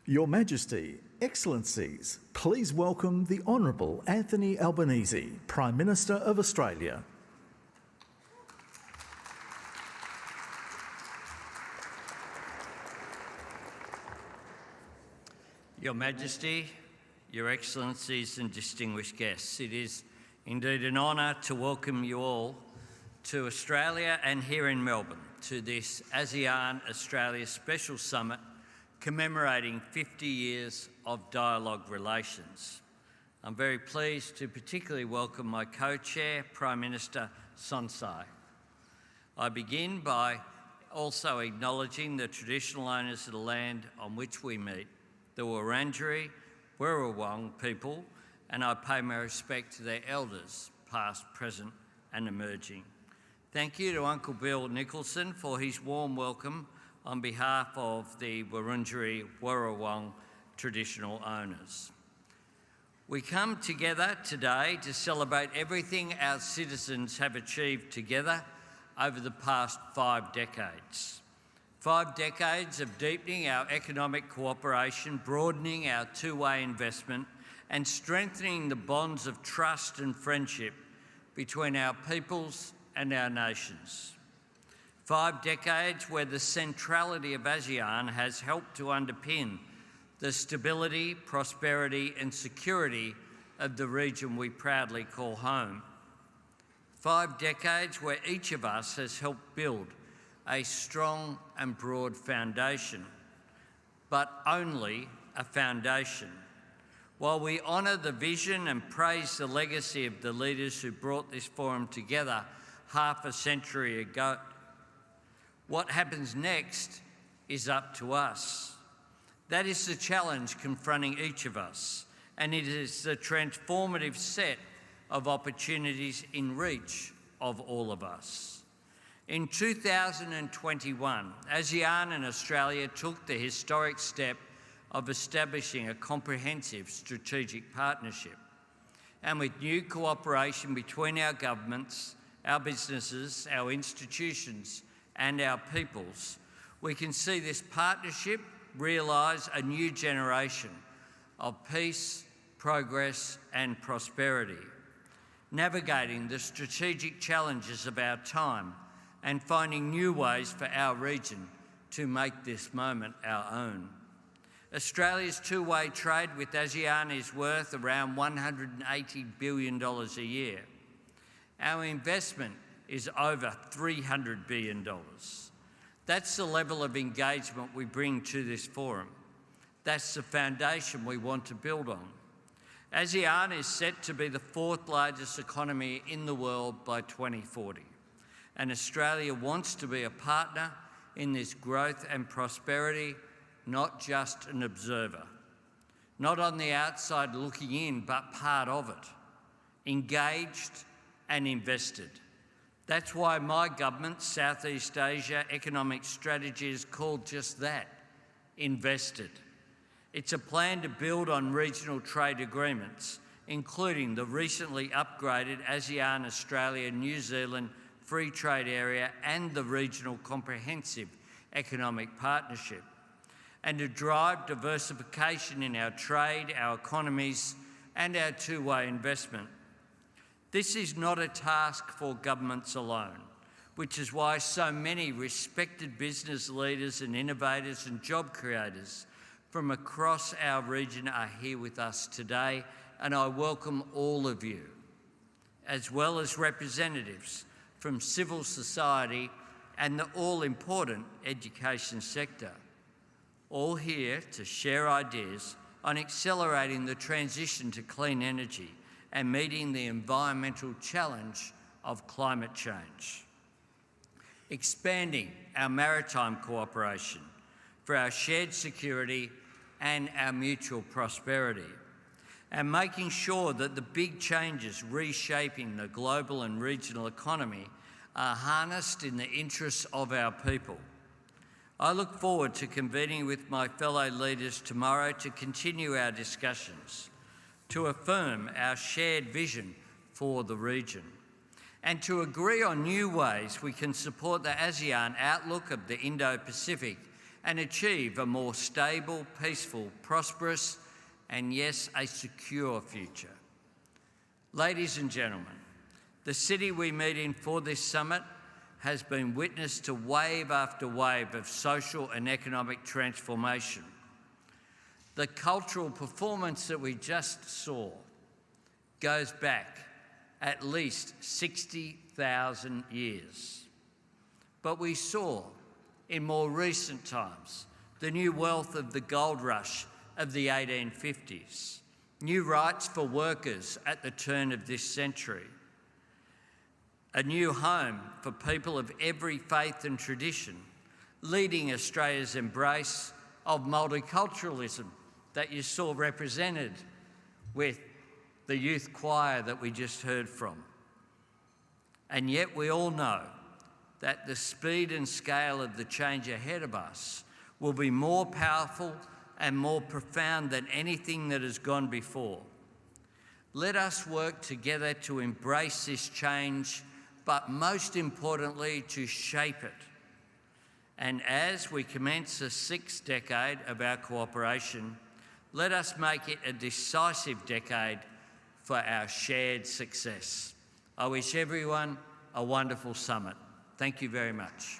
Your Majesty, Excellencies, please welcome the Honourable Anthony Albanese, Prime Minister of Australia. Your Majesty, Your Excellencies and distinguished guests, it is indeed an honour to welcome you all to Australia and here in Melbourne to this ASEAN-Australia Special Summit commemorating 50 years of dialogue relations. I'm very pleased to particularly welcome my co-chair, Prime Minister Sonsai. I begin by also acknowledging the traditional owners of the land on which we meet, the Wurundjeri Wurrung people, and I pay my respect to their elders, past, present and emerging. Thank you to Uncle Bill Nicholson for his warm welcome on behalf of the Wurundjeri Wurrung traditional owners. We come together today to celebrate everything our citizens have achieved together over the past 5 decades. 5 decades of deepening our economic cooperation, broadening our two-way investment and strengthening the bonds of trust and friendship between our peoples and our nations. 5 decades where the centrality of ASEAN has helped to underpin the stability, prosperity and security of the region we proudly call home. 5 decades where each of us has helped build a strong and broad foundation, but only a foundation. While we honour the vision and praise the legacy of the leaders who brought this forum together half a century ago, what happens next is up to us. That is the challenge confronting each of us, and it is the transformative set of opportunities in reach of all of us. In 2021, ASEAN and Australia took the historic step of establishing a comprehensive strategic partnership. And with new cooperation between our governments, our businesses, our institutions and our peoples, we can see this partnership realise a new generation of peace, progress and prosperity, navigating the strategic challenges of our time and finding new ways for our region to make this moment our own. Australia's two-way trade with ASEAN is worth around $180 billion a year. Our investment is over $300 billion. That's the level of engagement we bring to this forum. That's the foundation we want to build on. ASEAN is set to be the 4th largest economy in the world by 2040. And Australia wants to be a partner in this growth and prosperity, not just an observer. Not on the outside looking in, but part of it. Engaged and invested. That's why my government's Southeast Asia economic strategy is called just that, invested. It's a plan to build on regional trade agreements, including the recently upgraded ASEAN, Australia, New Zealand Free Trade Area and the Regional Comprehensive Economic Partnership, and to drive diversification in our trade, our economies and our two-way investment. This is not a task for governments alone, which is why so many respected business leaders and innovators and job creators from across our region are here with us today, and I welcome all of you, as well as representatives from civil society and the all-important education sector, all here to share ideas on accelerating the transition to clean energy and meeting the environmental challenge of climate change. Expanding our maritime cooperation for our shared security and our mutual prosperity, and making sure that the big changes reshaping the global and regional economy are harnessed in the interests of our people. I look forward to convening with my fellow leaders tomorrow to continue our discussions, to affirm our shared vision for the region, and to agree on new ways we can support the ASEAN outlook of the Indo-Pacific and achieve a more stable, peaceful, prosperous, and yes, a secure future. Ladies and gentlemen, the city we meet in for this summit has been witness to wave after wave of social and economic transformation. The cultural performance that we just saw goes back at least 60,000 years. But we saw, in more recent times, the new wealth of the gold rush of the 1850s, new rights for workers at the turn of this century, a new home for people of every faith and tradition, leading Australia's embrace of multiculturalism that you saw represented with the youth choir that we just heard from. And yet we all know that the speed and scale of the change ahead of us will be more powerful and more profound than anything that has gone before. Let us work together to embrace this change, but most importantly, to shape it. And as we commence the 6th decade of our cooperation, let us make it a decisive decade for our shared success. I wish everyone a wonderful summit. Thank you very much.